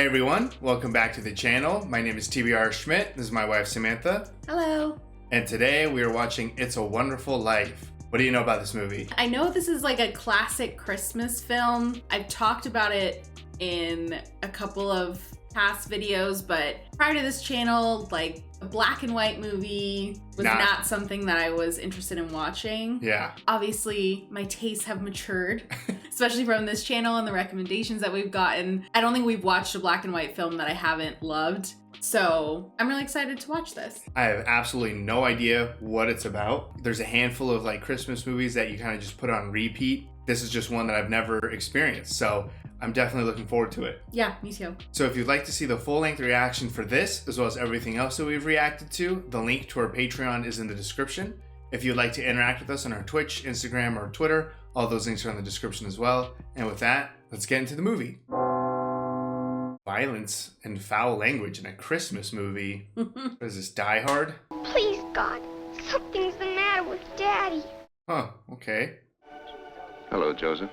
Hey everyone, welcome back to the channel. My name is TBR Schmitt. This is my wife Samantha. Hello. And today we are watching It's a Wonderful Life. What do you know about this movie? I know this is like a classic Christmas film. I've talked about it in a couple of past videos, but prior to this channel, like a black and white movie was not something that I was interested in watching. Yeah. Obviously, my tastes have matured, especially from this channel and the recommendations that we've gotten. I don't think we've watched a black and white film that I haven't loved. So I'm really excited to watch this. I have absolutely no idea what it's about. There's a handful of like Christmas movies that you kind of just put on repeat. This is just one that I've never experienced. So I'm definitely looking forward to it. Yeah, me too. So if you'd like to see the full-length reaction for this, as well as everything else that we've reacted to, the link to our Patreon is in the description. If you'd like to interact with us on our Twitch, Instagram, or Twitter, all those links are in the description as well. And with that, let's get into the movie. Violence and foul language in a Christmas movie. What is this, Die Hard? Please, God, something's the matter with Daddy. Huh, okay. Hello, Joseph.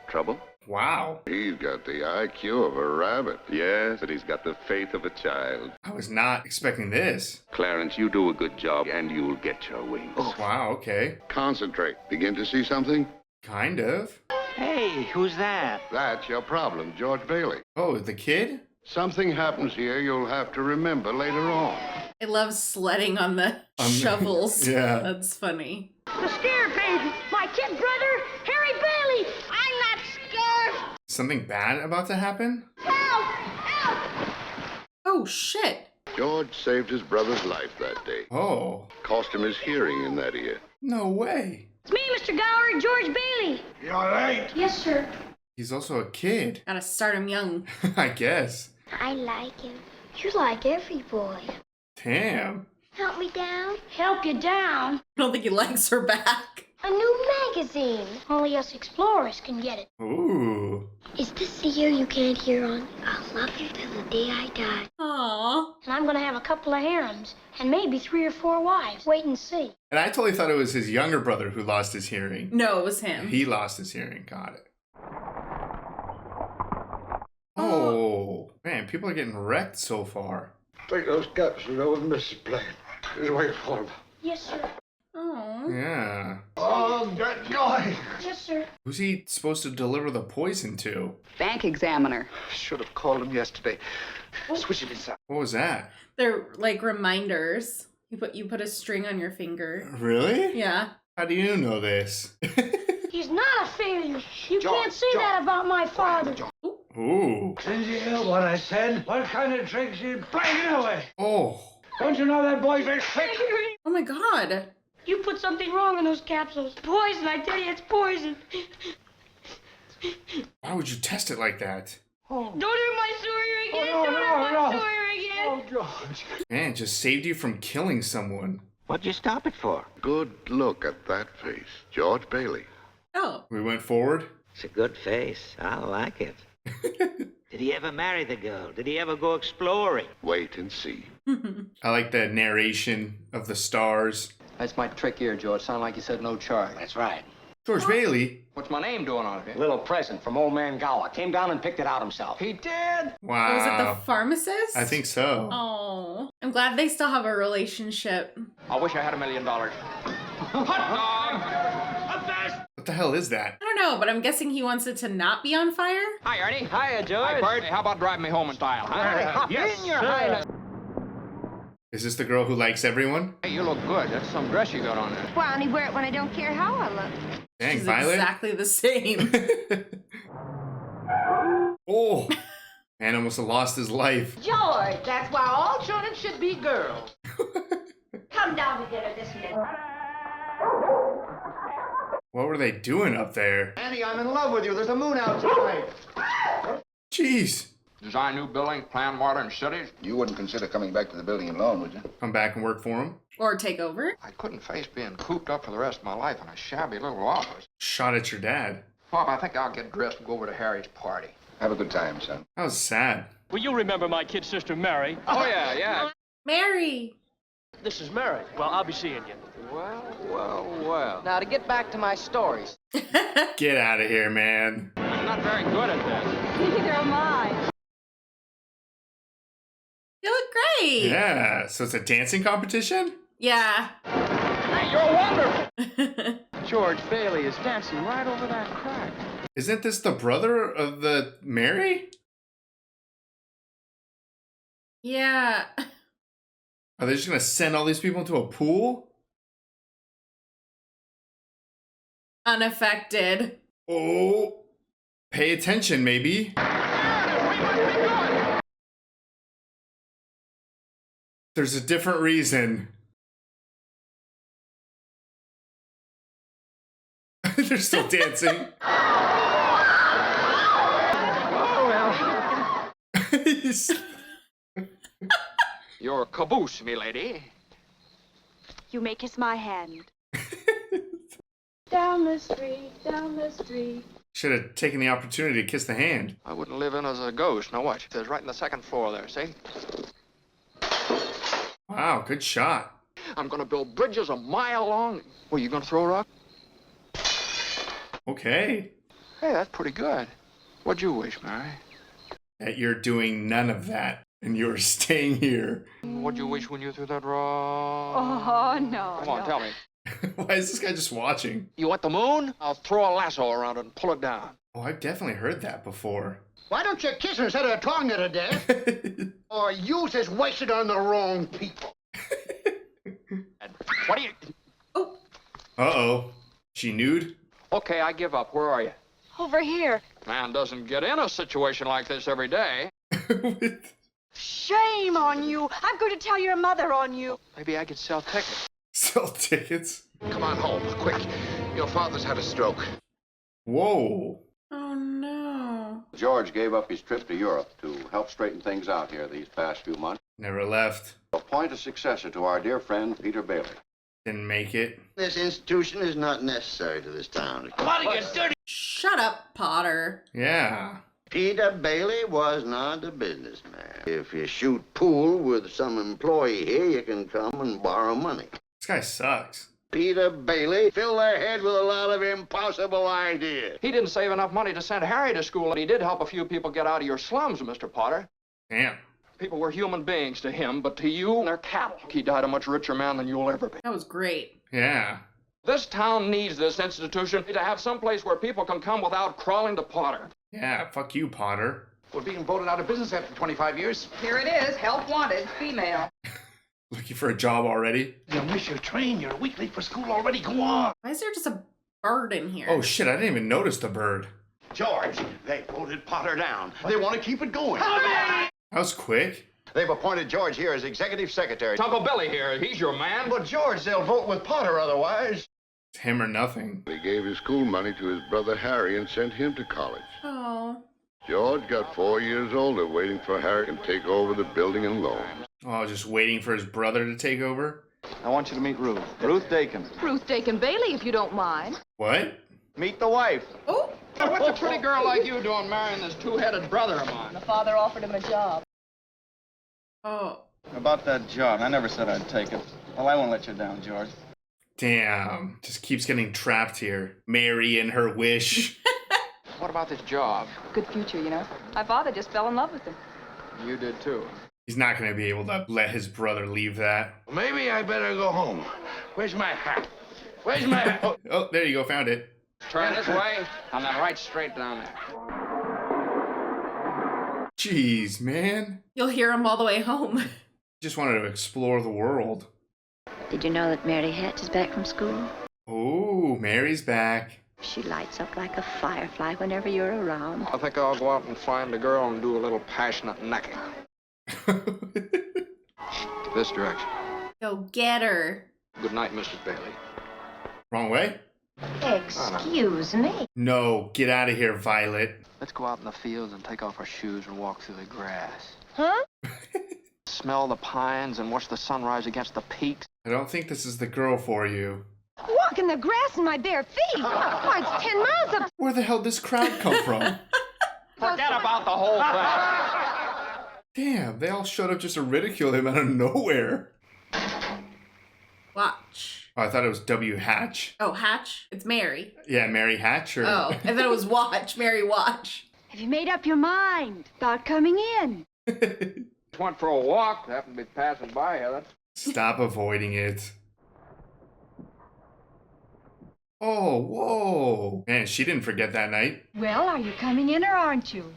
Trouble? Wow. He's got the IQ of a rabbit. Yes, and he's got the faith of a child. I was not expecting this. Clarence, you do a good job, and you'll get your wings. Oh, wow, okay. Concentrate. Begin to see something? Kind of. Hey, who's that? That's your problem, George Bailey. Oh, the kid? Something happens here you'll have to remember later on. I love sledding on the shovels. Yeah. That's funny. The scare baby, my kid brother, Harry Bailey. I'm not scared. Something bad about to happen? Help! Help! Oh, shit. George saved his brother's life that day. Oh, Cost him his hearing in that ear. no way. It's me, Mr. Gower, George Bailey. You all right? Yes, sir. He's also a kid. Gotta start him young. I guess. I like him. You like every boy. Damn. Help me down. Help you down? I don't think he likes her back. A new magazine. Only us explorers can get it. Ooh. Is this the year you can't hear on? I'll love you till the day I die. Aww. And I'm gonna have a couple of harems, and maybe 3 or 4 wives. Wait and see. And I totally thought it was his younger brother who lost his hearing. No, it was him. He lost his hearing. Got it. Oh, man, people are getting wrecked so far. Take those capsules over to Mrs. Blaine. Just wait for them. Yes, sir. Aww. Yeah. Oh, good joy. Yes, sir. Who's he supposed to deliver the poison to? Bank examiner. Should have called him yesterday. Switch it inside. What was that? They're like reminders. You put a string on your finger. Really? Yeah. How do you know this? He's not a failure. You George, can't say George. that about my father. Ooh. Did you hear what I said? What kind of tricks you playing away? Oh. Don't you know that boy's very sick? Oh my god. You put something wrong in those capsules. Poison, I tell you, it's poison. Why would you test it like that? Oh, Don't hurt my story again. no, Don't hurt no, my no. story again. oh, George. Man, it just saved you from killing someone. What'd you stop it for? Good look at that face. George Bailey. Oh. We went forward. It's a good face. I like it. Did he ever marry the girl? Did he ever go exploring? Wait and see. I like the narration of the stars. That's my trick ear, George. Sound like you said no charge. That's right. George Bailey? What's my name doing on it? Little present from old man Gower. Came down and picked it out himself. He did? Wow. Was it the pharmacist? I think so. Oh. I'm glad they still have a relationship. I wish I had $1 million. Hot dog! A best! What the hell is that? I don't know, but I'm guessing he wants it to not be on fire? Hi, Ernie. Hiya, George. Hi, Bert. Hey, how about driving me home in style, huh? Hop in, your highness. Is this the girl who likes everyone? Hey, you look good. That's some dress you got on there. Well, I only wear it when I don't care how I look. Dang, She's Violet. exactly the same. Oh, man almost lost his life. George, that's why all children should be girls. Come down to dinner this minute. What were they doing up there? Annie, I'm in love with you. There's a moon out tonight. Jeez. Design new buildings, plan modern cities. You wouldn't consider coming back to the building alone, would you? Come back and work for him. Or take over. I couldn't face being cooped up for the rest of my life in a shabby little office. Shot at your dad. Pop, I think I'll get dressed and go over to Harry's party. Have a good time, son. That was sad. Well, you remember my kid sister, Mary. Oh, yeah. Mary. This is Mary. Well, I'll be seeing you. Well. Now, to get back to my stories. Get out of here, man. I'm not very good at this. Neither am I. You look great. Yeah, so it's a dancing competition? Yeah. Hey, you're wonderful. George Bailey is dancing right over that crack. Isn't this the brother of the Mary? Yeah. Are they just gonna send all these people into a pool? Unaffected. Oh, pay attention, maybe. There's a different reason. They're still dancing. Oh, well. Your caboose, milady. You may kiss my hand. Down the street, down the street. Should have taken the opportunity to kiss the hand. I wouldn't live in as a ghost. Now watch. There's right in the second floor there, see? Wow, good shot. I'm gonna build bridges a mile long. Well, you gonna throw a rock? Okay. Hey, that's pretty good. What'd you wish, Mary? That you're doing none of that and you're staying here. What'd you wish when you threw that rock? Oh, no. Come on, tell me. Why is this guy just watching? You want the moon? I'll throw a lasso around it and pull it down. Oh, I've definitely heard that before. Why don't you kiss her instead of tonguing her to death? Or youth is wasted on the wrong people. What do you... Uh-oh. She nude? Okay, I give up. Where are you? Over here. Man doesn't get in a situation like this every day. Shame on you. I'm going to tell your mother on you. Maybe I could sell tickets. Sell tickets? Come on home, quick. Your father's had a stroke. Whoa. Oh no. George gave up his trip to Europe to help straighten things out here these past few months. Never left. Appoint a successor to our dear friend, Peter Bailey. Didn't make it. This institution is not necessary to this town. Shut up, Potter. Yeah. Peter Bailey was not a businessman. If you shoot pool with some employee here, you can come and borrow money. This guy sucks. Peter Bailey filled their head with a lot of impossible ideas. He didn't save enough money to send Harry to school, and he did help a few people get out of your slums, Mr. Potter. Damn. People were human beings to him, but to you, they're cattle. He died a much richer man than you'll ever be. That was great. Yeah. This town needs this institution to have some place where people can come without crawling to Potter. Yeah, fuck you, Potter. We're being voted out of business after 25 years. Here it is, help wanted, female. Looking for a job already? You'll miss your train. You're a week late for school already. Go on. Why is there just a bird in here? Oh shit, I didn't even notice the bird. George, they voted Potter down. They want to keep it going. That was quick. They've appointed George here as executive secretary. It's Uncle Billy here. He's your man. But George, they'll vote with Potter otherwise. It's him or nothing. He gave his school money to his brother Harry and sent him to college. Oh. George got 4 years older waiting for Harry to take over the building and loans. Oh, just waiting for his brother to take over? I want you to meet Ruth. Ruth Dakin. Ruth Dakin Bailey, if you don't mind. What? Meet the wife. Oh. What's a pretty girl like you doing marrying this two-headed brother of mine? The father offered him a job. Oh. About that job, I never said I'd take it. Well, I won't let you down, George. Damn. Just keeps getting trapped here. Mary and her wish. What about this job? Good future, you know. My father just fell in love with him. You did too. He's not going to be able to let his brother leave that. Maybe I better go home. Where's my hat? Where's my hat? Oh, there you go. Found it. Turn this way, and then right straight down there. Jeez, man. You'll hear him all the way home. Just wanted to explore the world. Did you know that Mary Hatch is back from school? Oh, Mary's back. She lights up like a firefly whenever you're around. I think I'll go out and find a girl and do a little passionate necking. This direction. Go get her. Good night, Mrs. Bailey. Wrong way? Excuse me. No, get out of here, Violet. Let's go out in the fields and take off our shoes and walk through the grass. Huh? Smell the pines and watch the sunrise against the peaks. I don't think this is the girl for you. Walk in the grass in my bare feet. Why, it's 10 miles up. Where the hell did this crowd come from? Forget about the whole thing. Damn, they all showed up just to ridicule him out of nowhere. Watch. Oh, I thought it was W. Hatch. Oh, Hatch? It's Mary. Yeah, Mary Hatch or... Oh, I thought it was Watch. Mary Watch. Have you made up your mind about coming in? Just went for a walk. Happened to be passing by here. That's... Stop avoiding it. Oh, whoa. Man, she didn't forget that night. Well, are you coming in or aren't you?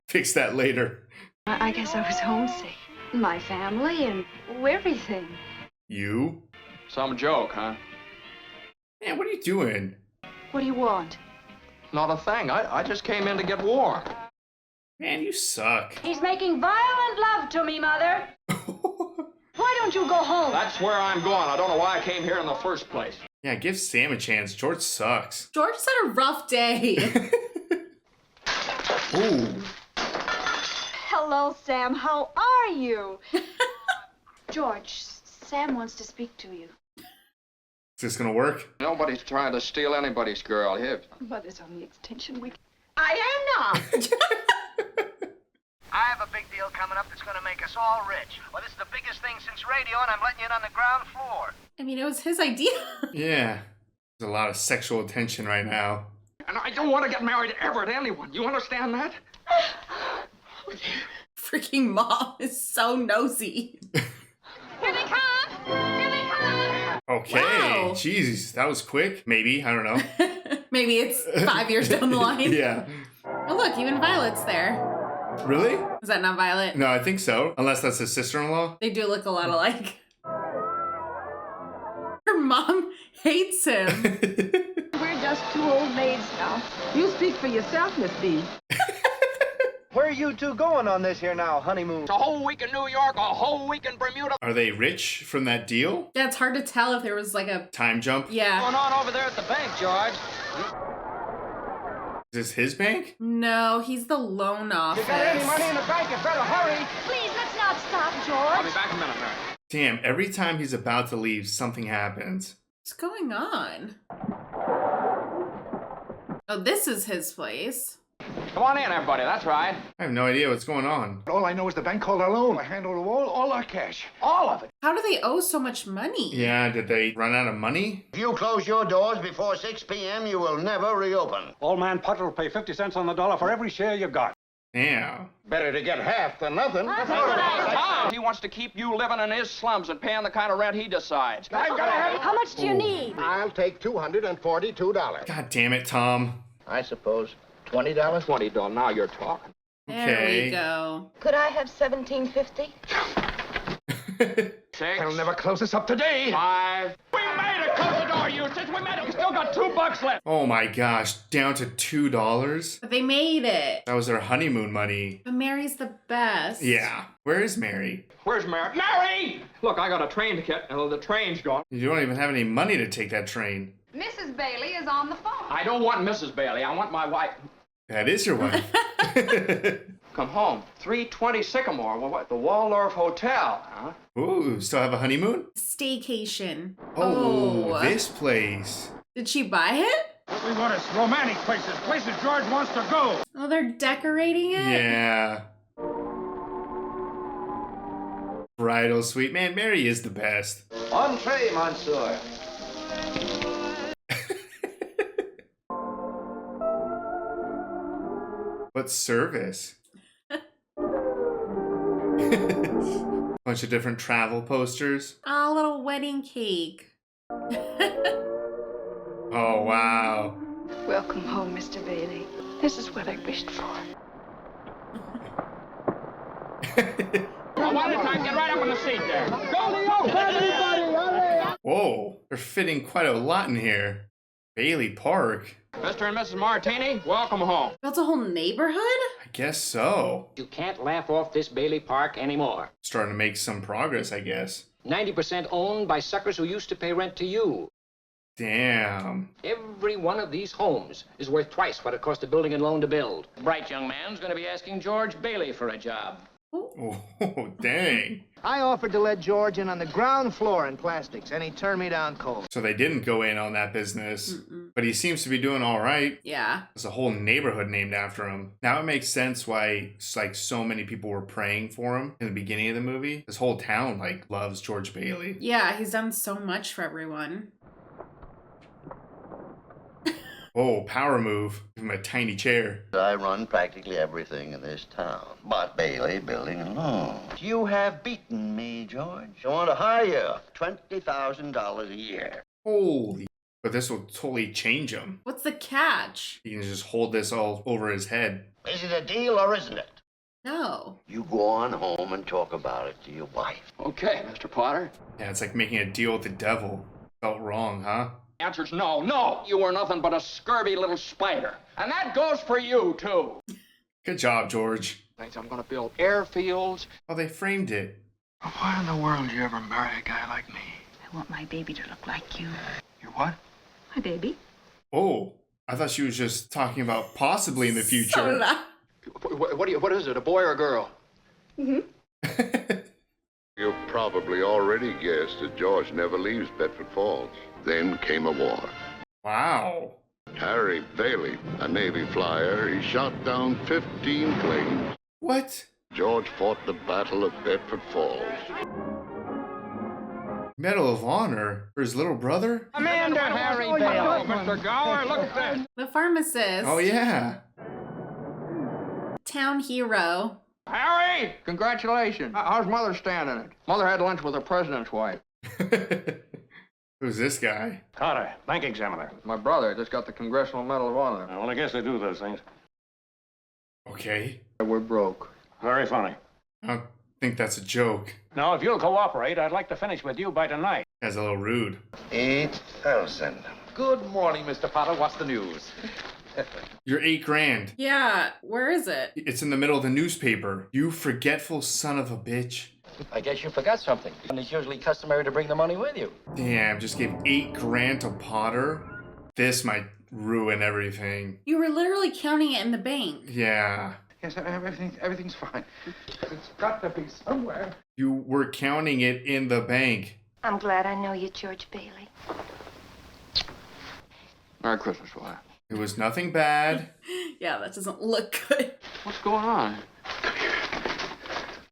Fix that later. I guess I was homesick. My family and everything. You? Some joke, huh? Man, what are you doing? What do you want? Not a thing. I just came in to get warm. Man, you suck. He's making violent love to me, Mother. Why don't you go home? That's where I'm going. I don't know why I came here in the first place. Yeah, give Sam a chance. George sucks. George had a rough day. Ooh. Hello, Sam. How are you? George, Sam wants to speak to you. Is this gonna work? Nobody's trying to steal anybody's girl here. Mother's on the extension week. I am not. I have a big deal coming up that's going to make us all rich. Well, this is the biggest thing since radio, and I'm letting you in on the ground floor. I mean, it was his idea. Yeah. There's a lot of sexual tension right now. And I don't want to get married ever to anyone. You understand that? Freaking mom is so nosy. Here they come! Here they come! Okay. Wow. Jesus, that was quick. Maybe. I don't know. Maybe it's 5 years down the line. Yeah. Oh, look, even Violet's there. Really? Is that not Violet? No, I think so. Unless that's his sister-in-law. They do look a lot alike. Her mom hates him. We're just two old maids now. You speak for yourself, Miss B. Where are you two going on this here now, honeymoon? A whole week in New York, a whole week in Bermuda. Are they rich from that deal? Yeah, it's hard to tell if there was like a Time jump? Yeah. What's going on over there at the bank, George? Is this his bank? No, he's the loan office. You got any money in the bank, you better hurry. Please, let's not stop, I'll be George. back in a minute, Mary. Damn, every time he's about to leave, something happens. What's going on? Oh, this is his place. Come on in, everybody. That's right. I have no idea what's going on. All I know is the bank called our loan. I handled all our cash. All of it. How do they owe so much money? Yeah, did they run out of money? If you close your doors before 6 p.m., you will never reopen. Old man Putter will pay 50 cents on the dollar for every share you got. Damn. Better to get half than nothing. Tom, he wants to keep you living in his slums and paying the kind of rent he decides. I've got to have it. How much do you need? I'll take $242. God damn it, Tom. I suppose $20? $20. Now you're talking. There Okay. we go. Could I have $17.50? 6. They'll never close us up today. 5. We made it! Close the door, you! Since we made it, we still got $2 left! Oh my gosh, down to $2? But they made it. That was their honeymoon money. But Mary's the best. Yeah. Where is Mary? Where's Mary? Mary! Look, I got a train ticket, and the train's gone. You don't even have any money to take that train. Mrs. Bailey is on the phone. I don't want Mrs. Bailey. I want my wife. That is your wife. Come home. 320 Sycamore. Well, what? The Waldorf Hotel, huh? Ooh, still have a honeymoon? Staycation. Oh, this place. Did she buy it? What we want is romantic places George wants to go. Oh, they're decorating it? Yeah. Bridal suite. Man, Mary is the best. Entree, monsieur. What service? Bunch of different travel posters. Oh, a little wedding cake. Oh, wow. Welcome home, Mr. Bailey. This is what I wished for. Well, why don't I get right up in the seat there? Go to your everybody! Whoa, they're fitting quite a lot in here. Bailey Park. Mr. and Mrs. Martini, welcome home. That's a whole neighborhood? I guess so. You can't laugh off this Bailey Park anymore. Starting to make some progress, I guess. 90% owned by suckers who used to pay rent to you. Damn. Every one of these homes is worth twice what it cost a building and loan to build. A bright young man's going to be asking George Bailey for a job. Oh, dang. I offered to let George in on the ground floor in plastics, and he turned me down cold. So they didn't go in on that business. But he seems to be doing all right. Yeah. There's a whole neighborhood named after him. Now it makes sense why like so many people were praying for him in the beginning of the movie. This whole town like loves George Bailey. Yeah, he's done so much for everyone. Oh, power move. Give him a tiny chair. I run practically everything in this town. But Bailey building alone. You have beaten me, George. I want to hire you. $20,000 a year. Holy. But this will totally change him. What's the catch? He can just hold this all over his head. Is it a deal or isn't it? No. You go on home and talk about it to your wife. Okay, Mr. Potter. Yeah, it's like making a deal with the devil. Felt wrong, huh? The answer's no, no. You were nothing but a scurvy little spider. And that goes for you, too. Good job, George. Thinks I'm gonna build airfields. Oh, they framed it. Why in the world would you ever marry a guy like me? I want my baby to look like you. You what? My baby? Oh, I thought she was just talking about possibly in the future. What is it, a boy or a girl? Mm-hmm. You've probably already guessed that George never leaves Bedford Falls. Then came a war. Wow. Harry Bailey, a Navy flyer, he shot down 15 planes. What? George fought the Battle of Bedford Falls. Medal of Honor for his little brother? Commander Harry Bailey. Mr. Gower, look at that. The pharmacist. Oh, yeah. Town hero. Harry! Congratulations. How's Mother standing it? Mother had lunch with the president's wife. Who's this guy? Carter, bank examiner. My brother just got the Congressional Medal of Honor. Well, I guess they do those things. Okay. We're broke. Very funny. I don't think that's a joke. Now, if you'll cooperate, I'd like to finish with you by tonight. That's a little rude. 8,000. Good morning, Mr. Potter. What's the news? You're $8,000. Yeah, where is it? It's in the middle of the newspaper. You forgetful son of a bitch. I guess you forgot something. And it's usually customary to bring the money with you. Damn, just gave $8,000 to Potter. This might ruin everything. You were literally counting it in the bank. Yeah. Yes, everything's fine. It's got to be somewhere. You were counting it in the bank. I'm glad I know you, George Bailey. Merry Christmas, boy. It was nothing bad. Yeah, that doesn't look good. What's going on?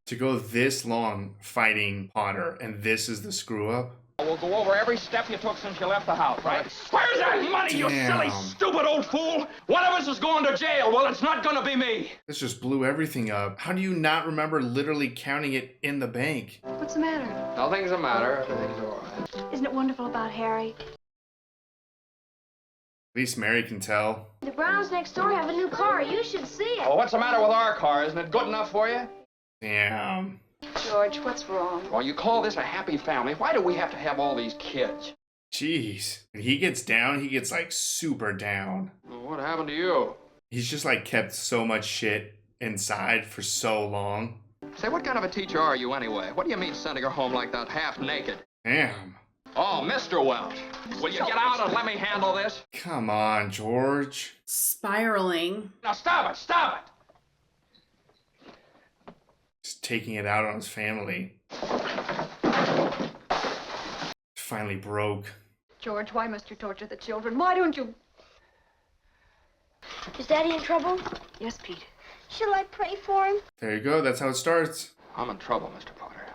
To go this long fighting Potter, and this is the screw up. We'll go over every step you took since you left the house, right? Where's that money, you silly, stupid old fool? One of us is going to jail. Well, it's not gonna be me. This just blew everything up. How do you not remember literally counting it in the bank? What's the matter? Nothing's the matter. Everything's all right. Isn't it wonderful about Harry? At least Mary can tell. The Browns next door have a new car. You should see it. Well, what's the matter with our car? Isn't it good enough for you? Damn. George, what's wrong? Well, you call this a happy family. Why do we have to have all these kids? Jeez. When he gets down, he gets like super down. Well, what happened to you? He's just like kept so much shit inside for so long. Say, what kind of a teacher are you anyway? What do you mean sending her home like that, half naked? Damn. Oh, Mr. Welch, will you get out and let me handle this? Come on, George. Spiraling. Now stop it, stop it! Just taking it out on his family. Finally broke. George, why must you torture the children? Why don't you... Is Daddy in trouble? Yes, Pete. Shall I pray for him? There you go. That's how it starts. I'm in trouble, Mr. Potter.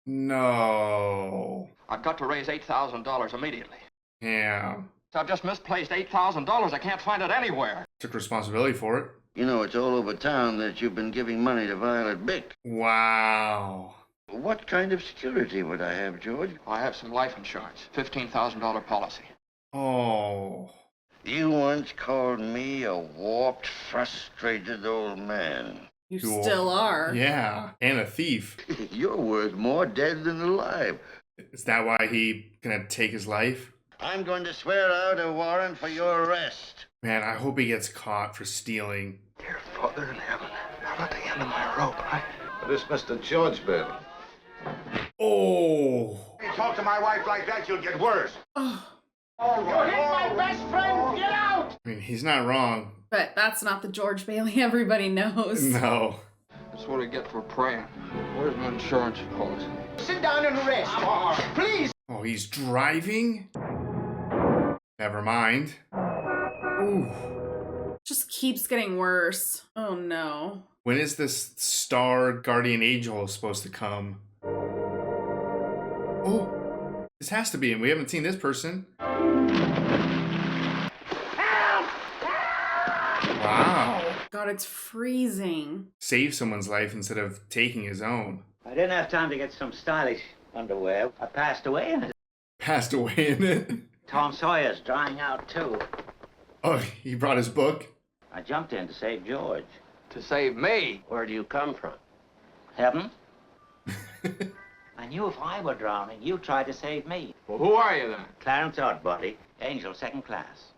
No. I've got to raise $8,000 immediately. Damn. I've just misplaced $8,000. I can't find it anywhere. Took responsibility for it. You know, it's all over town that you've been giving money to Violet Bick. Wow. What kind of security would I have, George? I have some life insurance. $15,000 policy. Oh. You once called me a warped, frustrated old man. You still are. Yeah. And a thief. You're worth more dead than alive. Is that why he gonna take his life? I'm going to swear out a warrant for your arrest. Man, I hope he gets caught for stealing. Dear Father in heaven, I'm at the end of my rope. This Mr. George Bailey. Oh. You talk to my wife like that, you'll get worse. Oh. You hit my best friend! Get out! I mean, he's not wrong. But that's not the George Bailey everybody knows. No. That's what I get for praying. Where's my insurance policy? Sit down and rest. Please. Oh, he's driving? Never mind. Ooh. Just keeps getting worse. Oh no. When is this star guardian angel supposed to come? Oh, this has to be him. We haven't seen this person. Wow. God, it's freezing. Save someone's life instead of taking his own. I didn't have time to get some stylish underwear. I passed away in it. Passed away in it? Tom Sawyer's drying out, too. Oh, he brought his book? I jumped in to save George. To save me? Where do you come from? Heaven? I knew if I were drowning, you tried to save me. Well, who are you then? Clarence Oddbody, Angel, second class.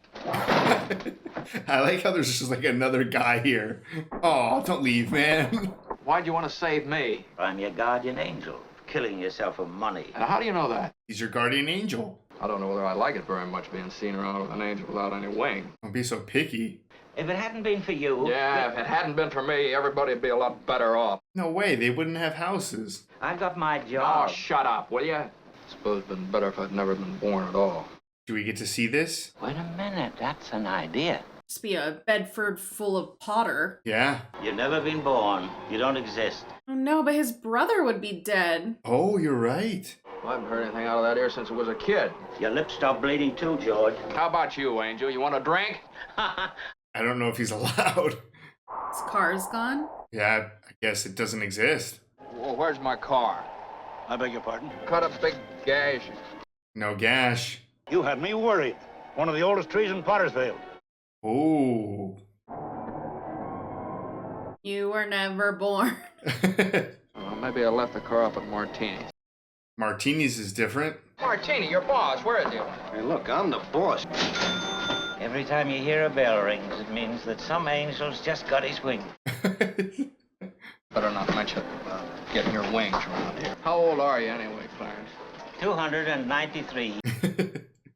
I like how there's just like another guy here. Oh, don't leave, man. Why'd you want to save me? I'm your guardian angel, killing yourself for money. And how do you know that? He's your guardian angel. I don't know whether I like it very much being seen around with an angel without any wing. Don't be so picky. If it hadn't been for you... Yeah, if it hadn't been for me, everybody'd be a lot better off. No way, they wouldn't have houses. I got my job. Oh, shut up, will you? Suppose it'd been better if I'd never been born at all. Do we get to see this? Wait a minute, that's an idea. Just be a Bedford full of Potter. Yeah. You've never been born. You don't exist. Oh no, but his brother would be dead. Oh, you're right. Well, I haven't heard anything out of that ear since it was a kid. Your lips stopped bleeding too, George. How about you, Angel? You want a drink? I don't know if he's allowed. His car's gone? Yeah, I guess it doesn't exist. Well, where's my car? I beg your pardon? Cut a big gash. No gash. You had me worried. One of the oldest trees in Pottersville. Ooh. You were never born. Well, maybe I left the car up at Martini's. Martini's is different. Martini, your boss, where is he? Hey, look, I'm the boss. Every time you hear a bell rings, it means that some angel's just got his wing. Better not mention getting your wings around here. How old are you anyway, Clarence? 293.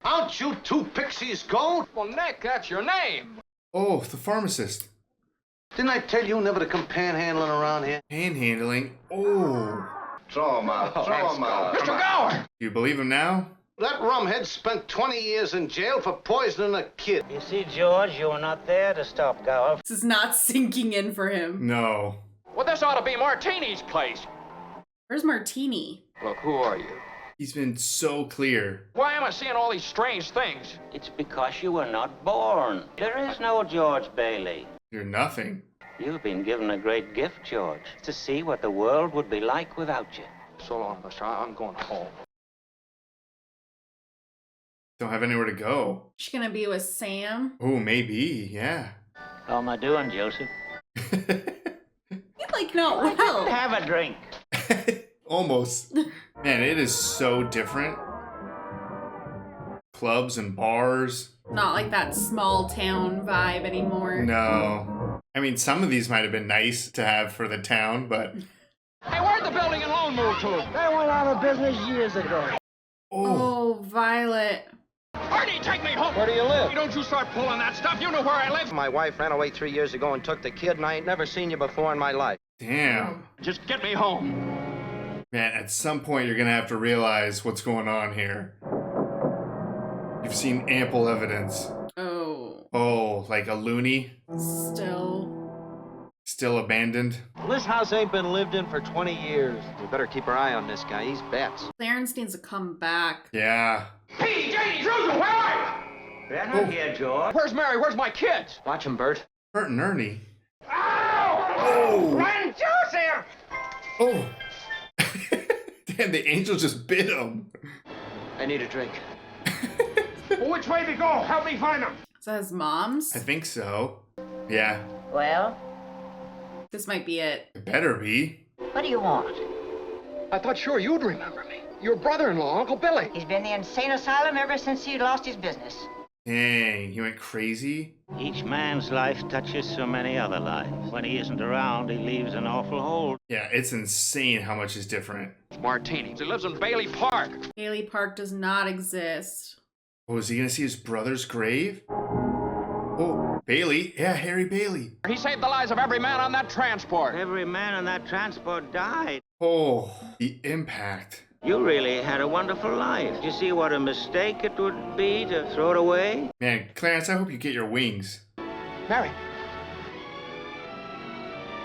Aren't you two pixies gold? Well, Nick, that's your name. Oh, the pharmacist. Didn't I tell you never to come panhandling around here? Panhandling? Oh. Throw him out. Throw him out. Mr. Gower! Do you believe him now? That rumhead spent 20 years in jail for poisoning a kid. You see, George, you were not there to stop Gower. This is not sinking in for him. No. Well, this ought to be Martini's place. Where's Martini? Look, who are you? He's been so clear. Why am I seeing all these strange things? It's because you were not born. There is no George Bailey. You're nothing. You've been given a great gift, George, to see what the world would be like without you. So long, mister. I'm going home. Don't have anywhere to go. She's gonna be with Sam. Oh, maybe. Yeah. How am I doing, Joseph? You like not well. Have a drink. Almost. Man, it is so different. Clubs and bars. Not like that small town vibe anymore. No. I mean, some of these might have been nice to have for the town, but... Hey, where'd the building and loan move to? They went out of business years ago. Oh, Violet. Arnie, take me home. Where do you live? Don't you start pulling that stuff. You know where I live. My wife ran away 3 years ago and took the kid, and I ain't never seen you before in my life. Damn. Just get me home. Man, at some point you're gonna have to realize what's going on here. You've seen ample evidence. Oh. Oh, like a loony? Still abandoned? This house ain't been lived in for 20 years. We better keep our eye on this guy. He's bets. Clarence needs to come back. Yeah. Hey, Janie, Susan, where are you? They're not here, George. Where's Mary? Where's my kids? Watch him, Bert. Bert and Ernie. Ow! Oh! Run, Joseph! Oh! Damn, the angel just bit him. I need a drink. Well, which way to go? Help me find them. Is that his mom's? I think so. Yeah. Well, This might be it. It better be. what do you want? I thought sure you'd remember me. Your brother-in-law, Uncle Billy. He's been in the insane asylum ever since he lost his business. Dang, he went crazy? Each man's life touches so many other lives. When he isn't around, he leaves an awful hole. Yeah, it's insane how much is different. Martini. He lives in Bailey Park. Bailey Park does not exist. Oh, is he gonna see his brother's grave? Oh, Bailey. Yeah, Harry Bailey. He saved the lives of every man on that transport. Every man on that transport died. Oh, the impact. You really had a wonderful life. Did you see what a mistake it would be to throw it away? Man, Clarence, I hope you get your wings. Mary.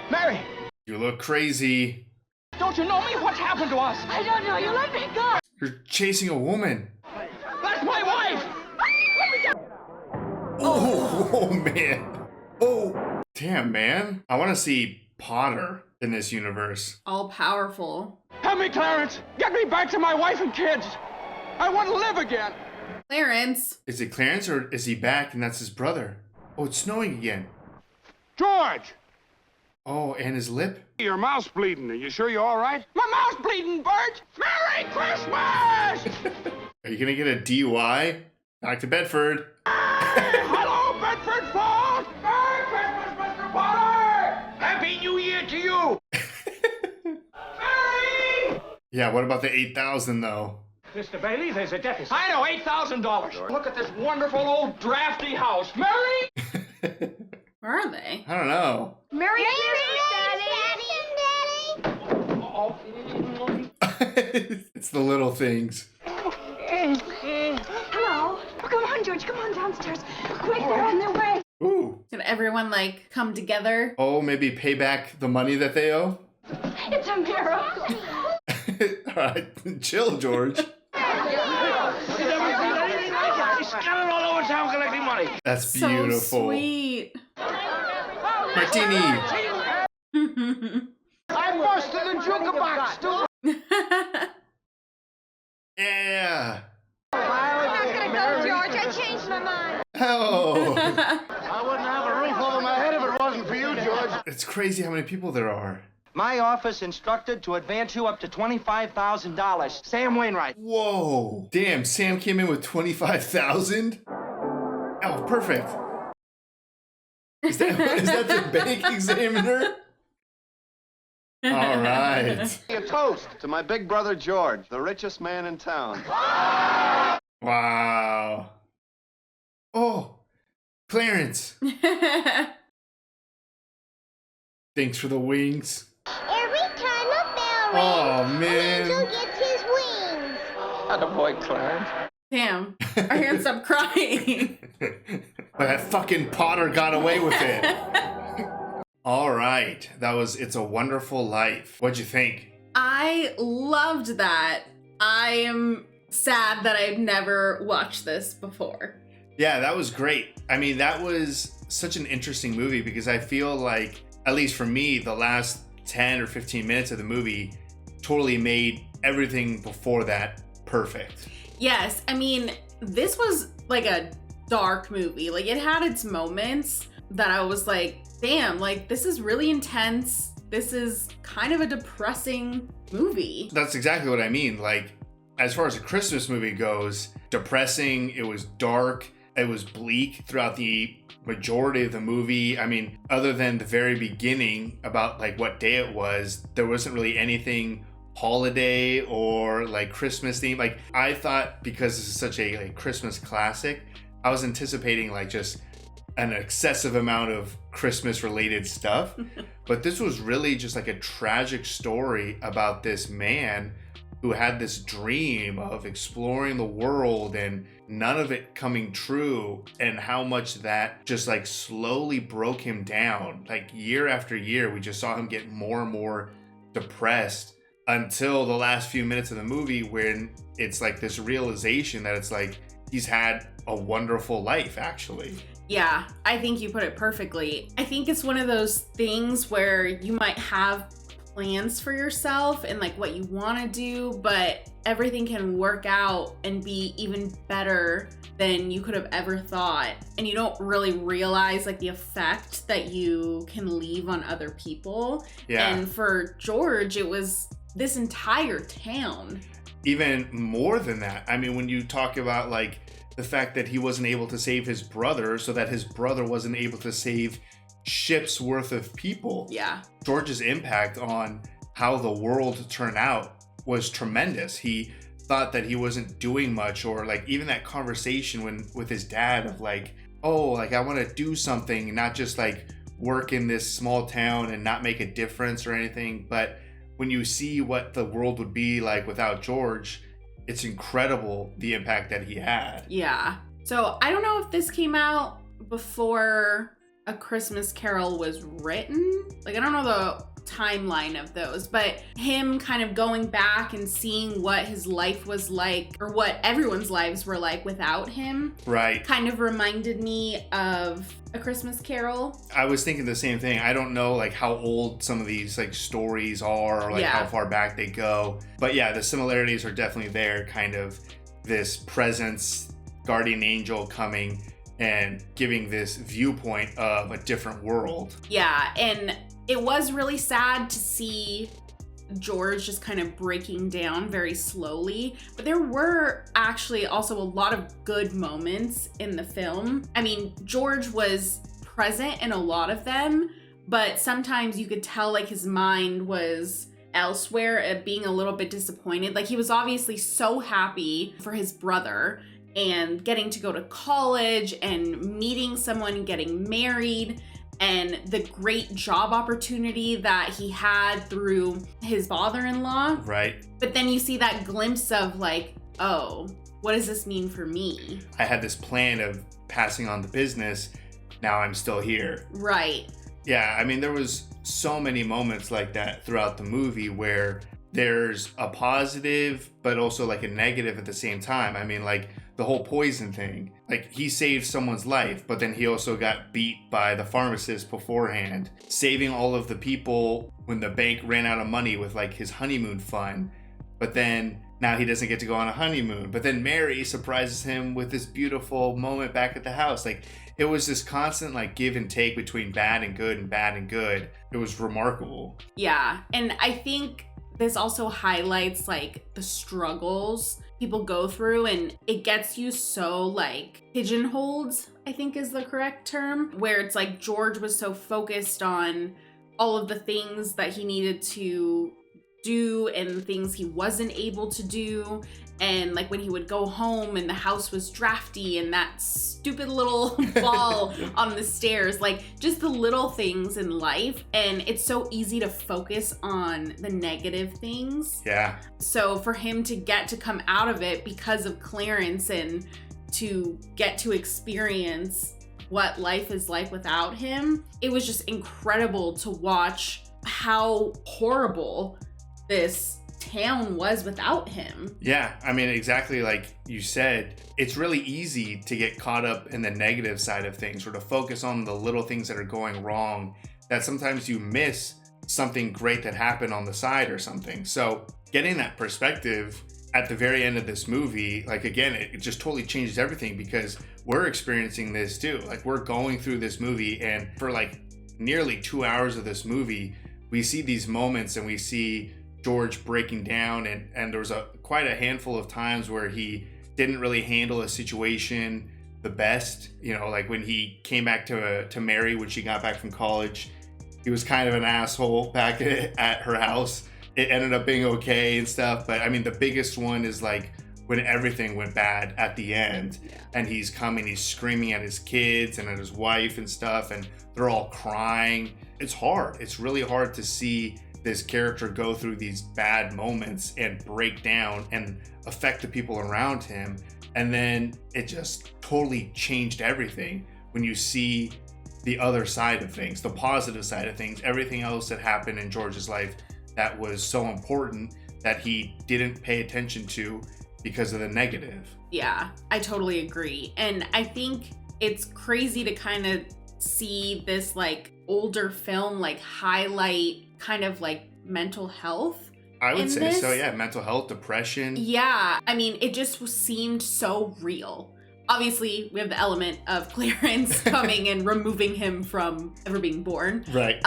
Mary! You look crazy. Don't you know me? What's happened to us? I don't know. You let me go. You're chasing a woman. That's my wife! Oh, oh man. Oh, damn, man. I want to see Potter in this universe. All powerful. Help me, Clarence! Get me back to my wife and kids! I want to live again! Clarence. Is it Clarence or is he back and that's his brother? Oh, it's snowing again. George! Oh, and his lip? Your mouth's bleeding. Are you sure you're all right? My mouth's bleeding, Bert! Merry Christmas! Are you gonna get a DUI? Back to Bedford. Hello, Bedford Falls! Merry Christmas, Mr. Potter! Happy New Year to you! Merry! Yeah, what about the 8,000 though? Mr. Bailey, there's a deficit. I know, $8,000. Look at this wonderful old drafty house. Merry! Where are they? I don't know. Merry Christmas, Daddy! It's the little things. Hello. Oh, come on, George. Come on downstairs. Quick, they're on their way. Ooh. Can everyone like come together? Oh, maybe pay back the money that they owe? It's a miracle. All right, chill, George. Scattered all over town collecting money. That's beautiful. So sweet. Martini. I busted the jukebox, dude. Yeah. I'm not gonna go, George. I changed my mind. Oh. I wouldn't have a roof over my head if it wasn't for you, George. It's crazy how many people there are. My office instructed to advance you up to $25,000. Sam Wainwright. Whoa. Damn, Sam came in with 25,000? Oh, perfect. Is that the bank examiner? All right. A toast to my big brother George, the richest man in town. Wow. Oh, Clarence. Thanks for the wings. Every time a bell rings, Oh, man. an angel gets his wings. Attaboy, Clarence. Damn. Our hands up crying. But that fucking Potter got away with it. All right. That was It's a Wonderful Life. What'd you think? I loved that. I am sad that I've never watched this before. Yeah, that was great. I mean, that was such an interesting movie because I feel like, at least for me, the last 10 or 15 minutes of the movie totally made everything before that perfect. Yes, I mean, this was like a dark movie. Like, it had its moments that I was like, damn, like, this is really intense. This is kind of a depressing movie. That's exactly what I mean. Like, as far as a Christmas movie goes, depressing, it was dark, it was bleak throughout the majority of the movie. I mean, other than the very beginning about like what day it was, there wasn't really anything holiday or like Christmas theme. Like, I thought because this is such a like Christmas classic, I was anticipating like just an excessive amount of Christmas related stuff. But this was really just like a tragic story about this man who had this dream of exploring the world and none of it coming true, and how much that just like slowly broke him down. Like year after year, we just saw him get more and more depressed until the last few minutes of the movie when it's like this realization that it's like he's had a wonderful life actually. Yeah, I think you put it perfectly. I think it's one of those things where you might have plans for yourself and like what you want to do, but everything can work out and be even better than you could have ever thought. And you don't really realize like the effect that you can leave on other people. Yeah. And for George, it was this entire town. Even more than that. I mean, when you talk about like the fact that he wasn't able to save his brother so that his brother wasn't able to save ships worth of people. Yeah. George's impact on how the world turned out was tremendous. He thought that he wasn't doing much, or like even that conversation with his dad of like, oh, like I want to do something, not just like work in this small town and not make a difference or anything. But when you see what the world would be like without George, it's incredible the impact that he had. Yeah. So I don't know if this came out before A Christmas Carol was written. Like, I don't know the timeline of those, but him kind of going back and seeing what his life was like, or what everyone's lives were like without him, right, kind of reminded me of A Christmas Carol. I was thinking the same thing. I don't know like how old some of these like stories are, or like how far back they go, but yeah, the similarities are definitely there. Kind of this presence, guardian angel coming and giving this viewpoint of a different world. Yeah, and it was really sad to see George just kind of breaking down very slowly, but there were actually also a lot of good moments in the film. I mean, George was present in a lot of them, but sometimes you could tell like his mind was elsewhere, at being a little bit disappointed. Like, he was obviously so happy for his brother and getting to go to college and meeting someone, getting married, and the great job opportunity that he had through his father-in-law. Right. But then you see that glimpse of like, oh, what does this mean for me? I had this plan of passing on the business. Now I'm still here. Right. Yeah, I mean, there was so many moments like that throughout the movie where there's a positive, but also like a negative at the same time. I mean, like the whole poison thing, like he saved someone's life, but then he also got beat by the pharmacist beforehand, saving all of the people when the bank ran out of money with like his honeymoon fund. But then now he doesn't get to go on a honeymoon. But then Mary surprises him with this beautiful moment back at the house. Like, it was this constant like give and take between bad and good and bad and good. It was remarkable. Yeah, and I think this also highlights like the struggles people go through, and it gets you so like pigeonholed, I think is the correct term, where it's like George was so focused on all of the things that he needed to do and things he wasn't able to do. And like when he would go home and the house was drafty and that stupid little ball on the stairs, like just the little things in life. And it's so easy to focus on the negative things. Yeah. So for him to get to come out of it because of Clarence and to get to experience what life is like without him, it was just incredible to watch how horrible this town was without him. Yeah, I mean, exactly like you said, it's really easy to get caught up in the negative side of things, or to focus on the little things that are going wrong, that sometimes you miss something great that happened on the side or something. So getting that perspective at the very end of this movie, like again, it just totally changes everything, because we're experiencing this too. Like, we're going through this movie, and for like nearly 2 hours of this movie, we see these moments and we see George breaking down, and there was quite a handful of times where he didn't really handle a situation the best. You know, like when he came back to Mary when she got back from college, he was kind of an asshole back at her house. It ended up being okay and stuff, but I mean, the biggest one is like when everything went bad at the end, and he's screaming at his kids and at his wife and stuff, and they're all crying. It's hard. It's really hard to see this character go through these bad moments and break down and affect the people around him. And then it just totally changed everything when you see the other side of things, the positive side of things, everything else that happened in George's life that was so important that he didn't pay attention to because of the negative. Yeah, I totally agree. And I think it's crazy to kind of see this like older film like highlight kind of like mental health. I would say so, yeah. Mental health, depression. Yeah, I mean, it just seemed so real. Obviously, we have the element of Clarence coming and removing him from ever being born. Right.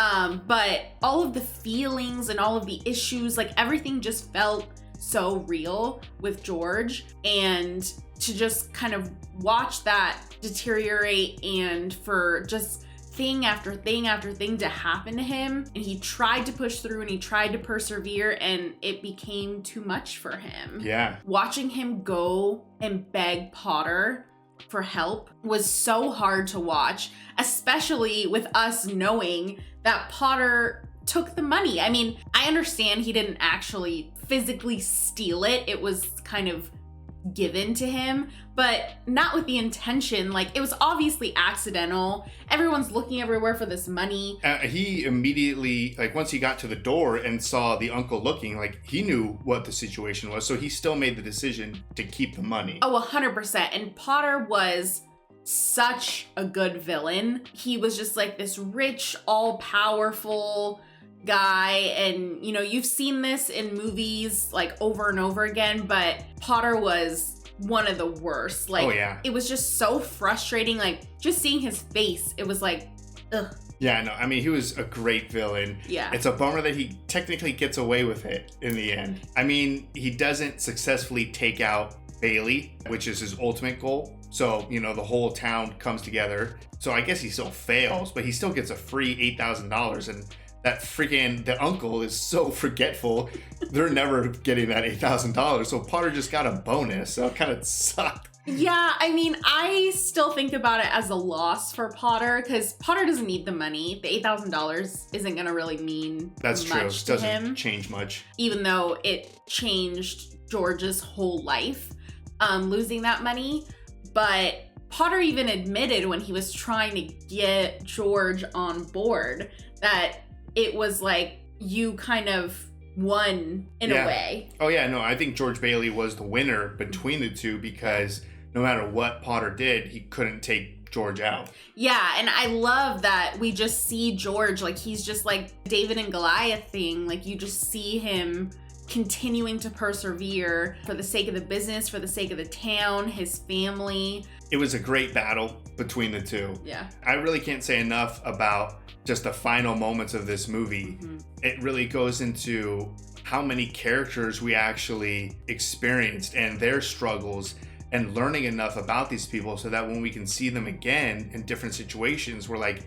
But all of the feelings and all of the issues, like everything just felt so real with George. And to just kind of watch that deteriorate, and for just thing after thing after thing to happen to him, and he tried to push through and he tried to persevere, and it became too much for him. Yeah. Watching him go and beg Potter for help was so hard to watch, especially with us knowing that Potter took the money. I mean, I understand he didn't actually physically steal it. It was kind of given to him, but not with the intention. Like, it was obviously accidental. Everyone's looking everywhere for this money. He immediately, like, once he got to the door and saw the uncle looking, like, he knew what the situation was, so he still made the decision to keep the money. Oh, 100%. And Potter was such a good villain. He was just like this rich, all-powerful guy, and you know, you've seen this in movies like over and over again, but Potter was one of the worst. Like, oh, yeah. It was just so frustrating. Like, just seeing his face, it was like, ugh. Yeah, no, I mean, he was a great villain. Yeah. It's a bummer that he technically gets away with it in the end. I mean, he doesn't successfully take out Bailey, which is his ultimate goal. So, you know, the whole town comes together. So I guess he still fails, but he still gets a free $8,000. And that freaking, the uncle is so forgetful. They're never getting that $8,000. So Potter just got a bonus. So it kind of sucked. Yeah, I mean, I still think about it as a loss for Potter, because Potter doesn't need the money. The $8,000 isn't going to really mean That's much true. to Doesn't him, change much. even though it changed George's whole life, losing that money. But Potter even admitted when he was trying to get George on board that it was like you kind of won in a way. Oh yeah, no, I think George Bailey was the winner between the two, because no matter what Potter did, he couldn't take George out. Yeah, and I love that we just see George, like, he's just like David and Goliath thing. Like, you just see him continuing to persevere for the sake of the business, for the sake of the town, his family. It was a great battle between the two. Yeah. I really can't say enough about just the final moments of this movie. Mm-hmm. It really goes into how many characters we actually experienced and their struggles, and learning enough about these people so that when we can see them again in different situations, we're like,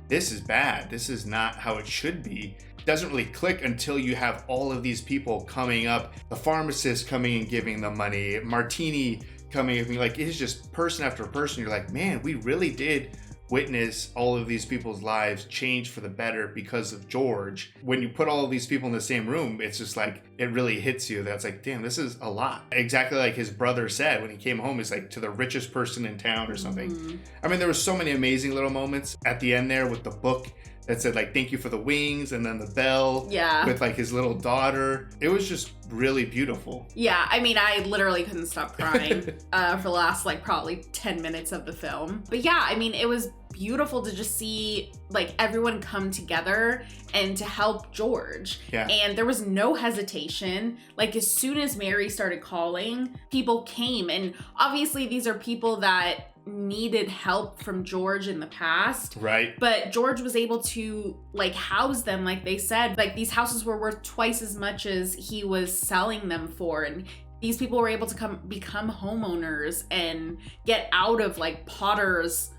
this is bad. This is not how it should be. It doesn't really click until you have all of these people coming up, the pharmacist coming and giving them money, Martini coming and like, it's just person after person. You're like, man, we really did witness all of these people's lives change for the better because of George. When you put all of these people in the same room, it's just like, it really hits you. That's like, damn, this is a lot. Exactly like his brother said when he came home, he's like, to the richest person in town or something. Mm-hmm. I mean, there were so many amazing little moments at the end there with the book that said like, thank you for the wings, and then the bell with like his little daughter. It was just really beautiful. Yeah, I mean, I literally couldn't stop crying for the last like probably 10 minutes of the film. But yeah, I mean, it was beautiful to just see like everyone come together and to help George. Yeah. And there was no hesitation. Like, as soon as Mary started calling, people came. And obviously these are people that needed help from George in the past. Right. But George was able to like house them, like they said. Like, these houses were worth twice as much as he was selling them for. And these people were able to become homeowners and get out of like Potter's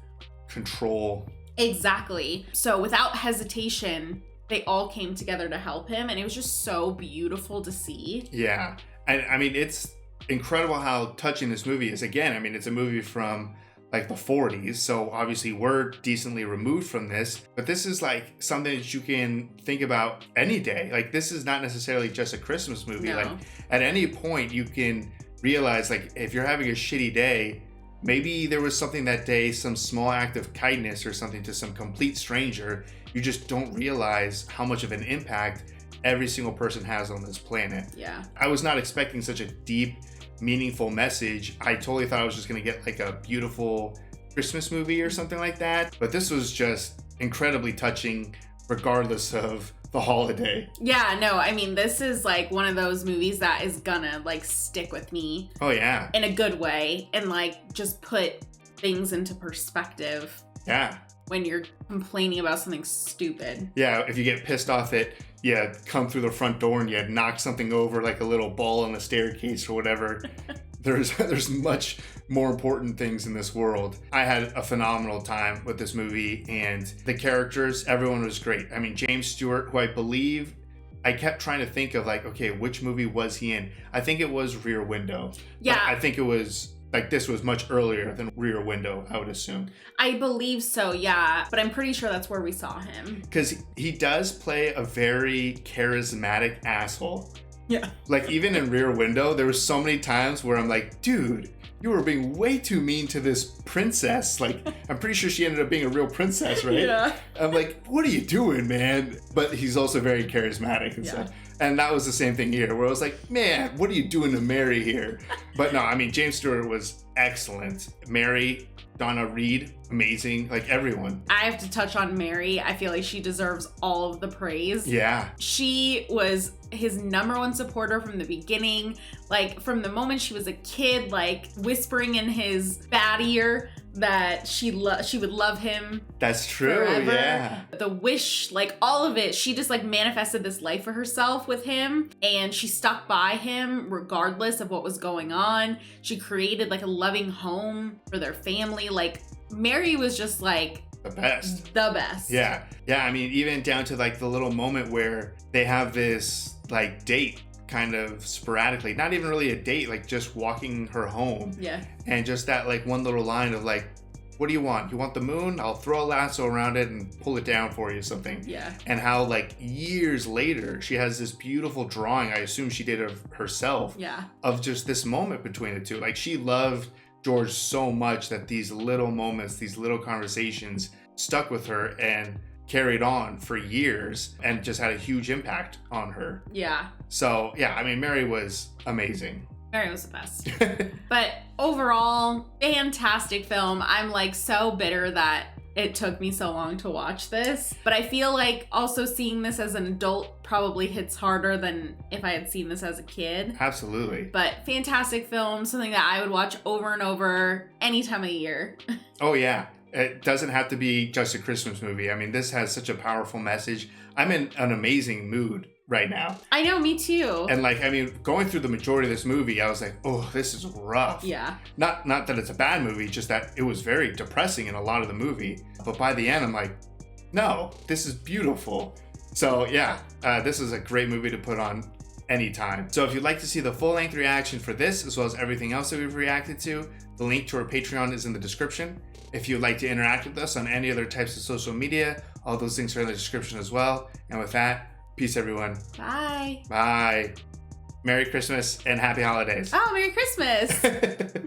control. Exactly. So without hesitation, they all came together to help him, and it was just so beautiful to see. Yeah. And I mean, it's incredible how touching this movie is. Again, I mean, it's a movie from like the 40s, so obviously we're decently removed from this, but this is like something that you can think about any day. Like, this is not necessarily just a Christmas movie. No. Like, at any point you can realize, like, if you're having a shitty day, maybe there was something that day, some small act of kindness or something to some complete stranger. You just don't realize how much of an impact every single person has on this planet. Yeah. I was not expecting such a deep, meaningful message. I totally thought I was just going to get like a beautiful Christmas movie or something like that. But this was just incredibly touching, regardless of the holiday. Yeah, no, I mean, this is like one of those movies that is gonna like stick with me. Oh yeah. In a good way, and like just put things into perspective. Yeah. When you're complaining about something stupid. Yeah, if you get pissed off that you come through the front door and you knock something over, like a little ball on the staircase or whatever. There's much more important things in this world. I had a phenomenal time with this movie, and the characters, everyone was great. I mean, James Stewart, who I believe, I kept trying to think of like, okay, which movie was he in? I think it was Rear Window. Yeah. But I think it was like, this was much earlier than Rear Window, I would assume. I believe so, yeah. But I'm pretty sure that's where we saw him. Because he does play a very charismatic asshole. Yeah. Like, even in Rear Window, there were so many times where I'm like, dude, you were being way too mean to this princess. Like, I'm pretty sure she ended up being a real princess, right? Yeah. I'm like, what are you doing, man? But he's also very charismatic and stuff. And that was the same thing here, where I was like, man, what are you doing to Mary here? But no, I mean, James Stewart was excellent. Mary, Donna Reed, amazing. Like, everyone. I have to touch on Mary. I feel like she deserves all of the praise. Yeah. She was his number one supporter from the beginning. Like, from the moment she was a kid, like, whispering in his bad ear that she would love him. That's true, forever. Yeah. The wish, like, all of it, she just, like, manifested this life for herself with him, and she stuck by him regardless of what was going on. She created, like, a loving home for their family. Like, Mary was just, like, the best. The best. Yeah. Yeah, I mean, even down to, like, the little moment where they have this, like, date kind of sporadically, not even really a date, like just walking her home. Yeah. And just that, like, one little line of, like, what do you want? You want the moon? I'll throw a lasso around it and pull it down for you, something. Yeah. And how, like, years later, she has this beautiful drawing, I assume she did of herself. Yeah. Of just this moment between the two. Like, she loved George so much that these little moments, these little conversations stuck with her and carried on for years and just had a huge impact on her. Yeah. So, yeah, I mean, Mary was amazing. Mary was the best. But overall, fantastic film. I'm, like, so bitter that it took me so long to watch this. But I feel like also seeing this as an adult probably hits harder than if I had seen this as a kid. Absolutely. But fantastic film, something that I would watch over and over any time of year. Oh, yeah. It doesn't have to be just a Christmas movie. I mean, this has such a powerful message. I'm in an amazing mood right now. I know, me too. And, like, I mean, going through the majority of this movie, I was like, oh, this is rough. Yeah. Not that it's a bad movie, just that it was very depressing in a lot of the movie. But by the end, I'm like, no, this is beautiful. So, yeah, this is a great movie to put on anytime. So if you'd like to see the full-length reaction for this, as well as everything else that we've reacted to, the link to our Patreon is in the description. If you'd like to interact with us on any other types of social media, all those links are in the description as well. And with that, peace, everyone. Bye. Bye. Merry Christmas and happy holidays. Oh, Merry Christmas.